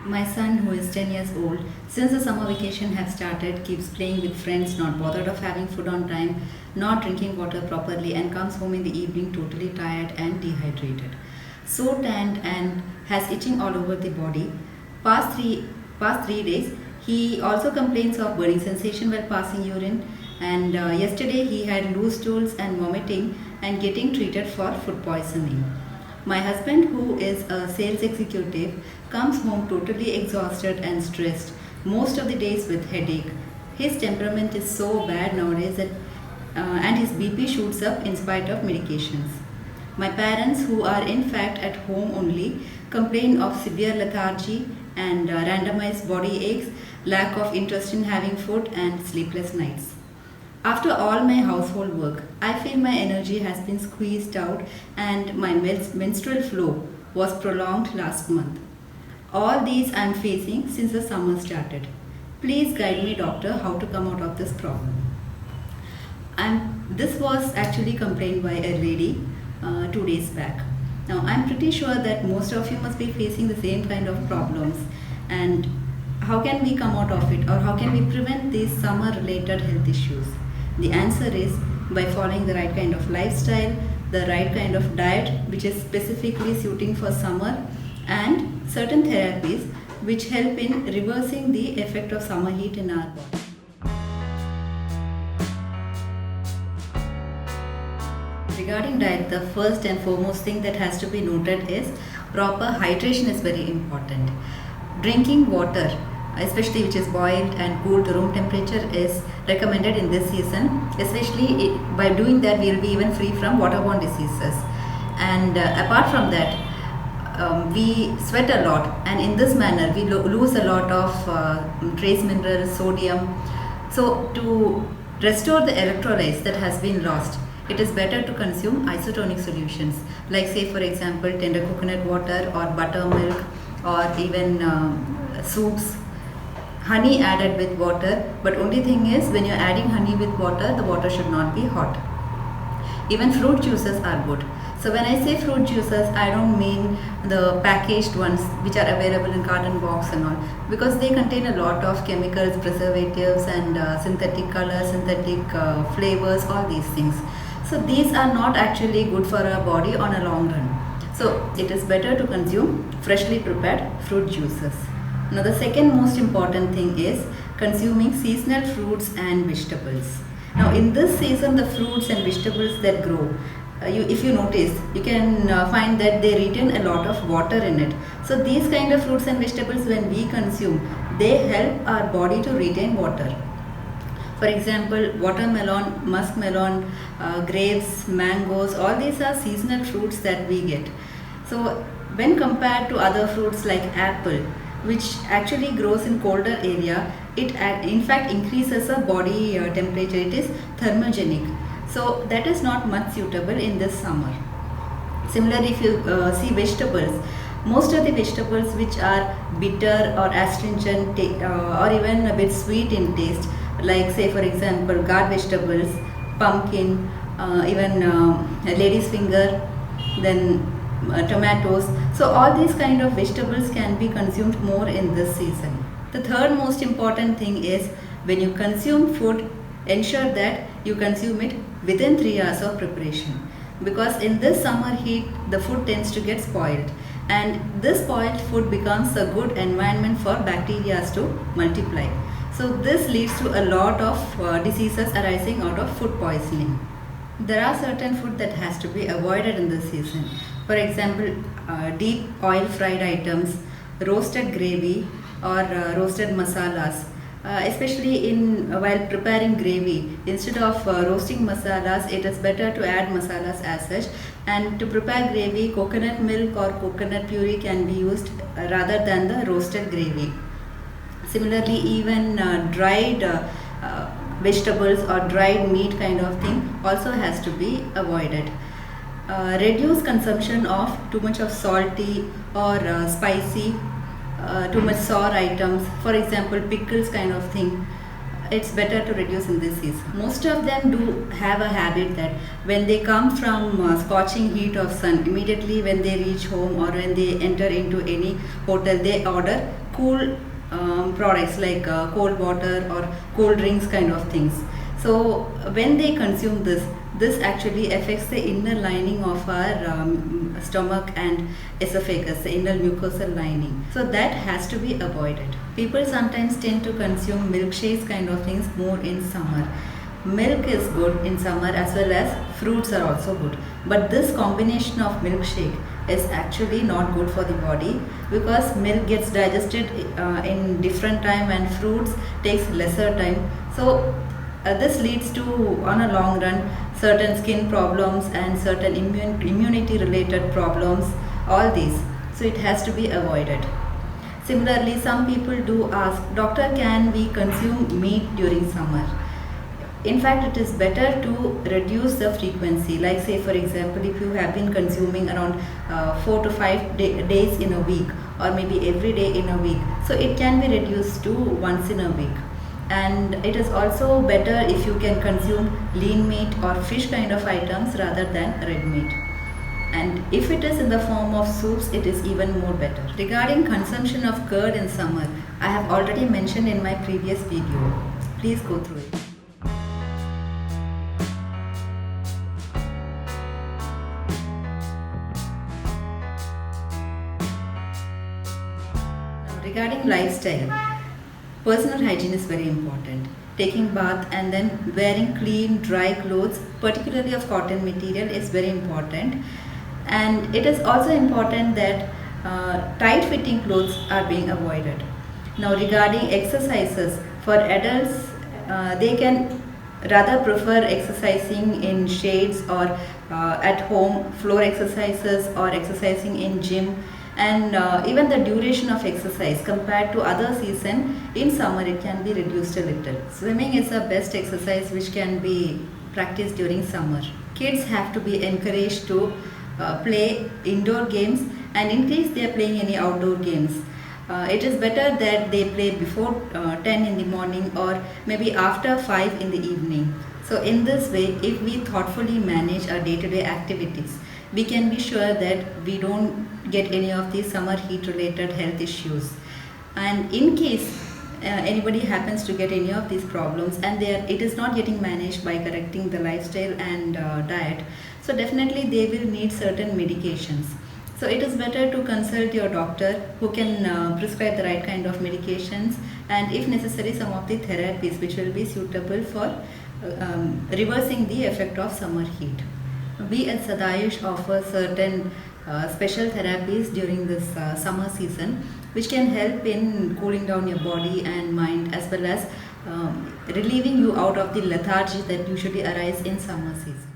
My son, who is 10 years old, since the summer vacation has started, keeps playing with friends, not bothered of having food on time, not drinking water properly, and comes home in the evening totally tired and dehydrated. So tanned and has itching all over the body. Past three days, he also complains of burning sensation while passing urine. And yesterday he had loose stools and vomiting and getting treated for food poisoning. My husband, who is a sales executive, comes home totally exhausted and stressed, most of the days with headache. His temperament is so bad nowadays and his BP shoots up in spite of medications. My parents, who are in fact at home only, complain of severe lethargy and randomized body aches, lack of interest in having food, and sleepless nights. After all my household work, I feel my energy has been squeezed out and my menstrual flow was prolonged last month. All these I am facing since the summer started. Please guide me, doctor, how to come out of this problem. And this was actually complained by a lady 2 days back. Now I'm pretty sure that most of you must be facing the same kind of problems. And how can we come out of it, or how can we prevent these summer related health issues? The answer is by following the right kind of lifestyle, the right kind of diet which is specifically suiting for summer, and certain therapies which help in reversing the effect of summer heat in our body. Regarding diet, the first and foremost thing that has to be noted is proper hydration is very important. Drinking water, especially which is boiled and cooled to room temperature, is recommended in this season. Especially by doing that, we will be even free from waterborne diseases. And apart from that, we sweat a lot, and in this manner we lose a lot of trace minerals, sodium. So to restore the electrolytes that has been lost, it is better to consume isotonic solutions, like say for example tender coconut water or buttermilk, or even soups. Honey added with water, but only thing is, when you're adding honey with water, the water should not be hot. Even fruit juices are good. So when I say fruit juices, I don't mean the packaged ones which are available in carton box and all, because they contain a lot of chemicals, preservatives, and synthetic colors, synthetic flavors, all these things. So these are not actually good for our body on a long run. So it is better to consume freshly prepared fruit juices. Now the second most important thing is consuming seasonal fruits and vegetables. Now in this season, the fruits and vegetables that grow, if you notice, you can find that they retain a lot of water in it. So these kind of fruits and vegetables, when we consume, they help our body to retain water. For example, watermelon, muskmelon, grapes, mangoes, all these are seasonal fruits that we get. So when compared to other fruits like apple, which actually grows in colder area, it in fact increases the body temperature. It is thermogenic. So that is not much suitable in this summer. Similarly, if you see vegetables, most of the vegetables which are bitter or astringent or even a bit sweet in taste, like say for example gourd vegetables, pumpkin, even lady's finger, then tomatoes. So all these kind of vegetables can be consumed more in this season. The third most important thing is, when you consume food, ensure that you consume it within 3 hours of preparation, because in this summer heat the food tends to get spoiled, and this spoiled food becomes a good environment for bacteria to multiply. So this leads to a lot of diseases arising out of food poisoning. There are certain food that has to be avoided in this season. For example, deep oil fried items, roasted gravy, or roasted masalas. Especially while preparing gravy, instead of roasting masalas, it is better to add masalas as such. And to prepare gravy, coconut milk or coconut puree can be used rather than the roasted gravy. Similarly, even dried vegetables or dried meat kind of thing also has to be avoided. Reduce consumption of too much of salty or spicy, too much sour items, for example pickles kind of thing. it's better to reduce in this season. Most of them do have a habit that when they come from scorching heat of sun, immediately when they reach home or when they enter into any hotel, they order cool products like cold water or cold drinks kind of things. So when they consume this actually affects the inner lining of our stomach and esophagus, the inner mucosal lining. So that has to be avoided. People sometimes tend to consume milkshakes kind of things more in summer. Milk is good in summer as well as fruits are also good. But this combination of milkshake is actually not good for the body because milk gets digested in different time and fruits takes lesser time. So this leads to, on a long run, certain skin problems and certain immunity related problems, all these. So it has to be avoided. Similarly, some people do ask, doctor, can we consume meat during summer? In fact, it is better to reduce the frequency. Like say for example, if you have been consuming around 4 to 5 days in a week or maybe every day in a week, so it can be reduced to once in a week. And it is also better if you can consume lean meat or fish kind of items rather than red meat. And if it is in the form of soups, it is even more better. Regarding consumption of curd in summer, I have already mentioned in my previous video. Please go through it. Regarding lifestyle, personal hygiene is very important. Taking bath and then wearing clean, dry clothes, particularly of cotton material, is very important. And it is also important that tight-fitting clothes are being avoided. Now, regarding exercises, for adults, they can rather prefer exercising in shades or at home, floor exercises or exercising in gym. And even the duration of exercise compared to other season, in summer it can be reduced a little. Swimming is the best exercise which can be practiced during summer. Kids have to be encouraged to play indoor games, and in case they are playing any outdoor games, it is better that they play before 10 in the morning or maybe after 5 in the evening. So in this way, if we thoughtfully manage our day-to-day activities, we can be sure that we don't get any of these summer heat related health issues. And in case anybody happens to get any of these problems and it is not getting managed by correcting the lifestyle and diet, so definitely they will need certain medications. So it is better to consult your doctor who can prescribe the right kind of medications, and if necessary some of the therapies which will be suitable for reversing the effect of summer heat. We at Sadayush offer certain special therapies during this summer season which can help in cooling down your body and mind as well as relieving you out of the lethargy that usually arises in summer season.